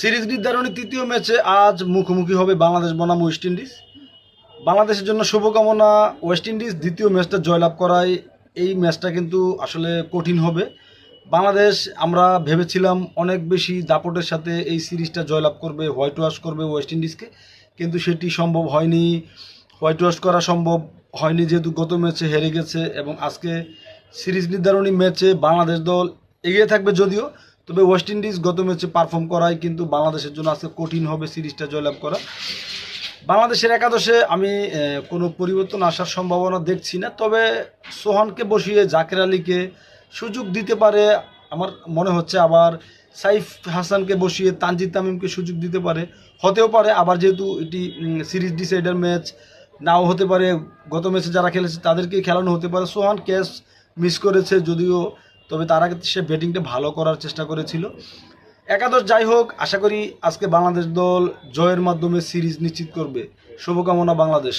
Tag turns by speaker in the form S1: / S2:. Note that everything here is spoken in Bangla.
S1: সিরিজ নির্ধারণী তৃতীয় ম্যাচে আজ মুখোমুখি হবে বাংলাদেশ বনাম ওয়েস্ট ইন্ডিজ। বাংলাদেশের জন্য শুভকামনা। ওয়েস্ট ইন্ডিজ দ্বিতীয় ম্যাচটা জয়লাভ করায় এই ম্যাচটা কিন্তু আসলে কঠিন হবে। বাংলাদেশ আমরা ভেবেছিলাম অনেক বেশি দাপটের সাথে এই সিরিজটা জয়লাভ করবে, হোয়াইট ওয়াশ করবে ওয়েস্ট ইন্ডিজকে, কিন্তু সেটি সম্ভব হয়নি। হোয়াইট ওয়াশ করা সম্ভব হয়নি যেহেতু গত ম্যাচে হেরে গেছে, এবং আজকে সিরিজ নির্ধারণী ম্যাচে বাংলাদেশ দল এগিয়ে থাকবে যদিও, তবে ওয়েস্ট ইন্ডিজ গত ম্যাচে পারফর্ম করায় কিন্তু বাংলাদেশের জন্য আজকে কঠিন হবে সিরিজটা জয়লাভ করা। বাংলাদেশের একাদশে আমি কোনো পরিবর্তন আসার সম্ভাবনা দেখছি না, তবে সোহানকে বসিয়ে জাকের আলীকে সুযোগ দিতে পারে আমার মনে হচ্ছে। আবার সাইফ হাসানকে বসিয়ে তানজিদ তামিমকে সুযোগ দিতে পারে, হতেও পারে। আবার যেহেতু এটি সিরিজ ডিসাইডার ম্যাচ, নাও হতে পারে, গত ম্যাচে যারা খেলেছে তাদেরকেই খেলানো হতে পারে। সোহান ক্যাচ মিস করেছে যদিও, তবে তার আগে সে ব্যাটিংটা ভালো করার চেষ্টা করেছিল। একাদশ যাই হোক, আশা করি আজকে বাংলাদেশ দল জয়ের মাধ্যমে সিরিজ নিশ্চিত করবে। শুভকামনা বাংলাদেশ।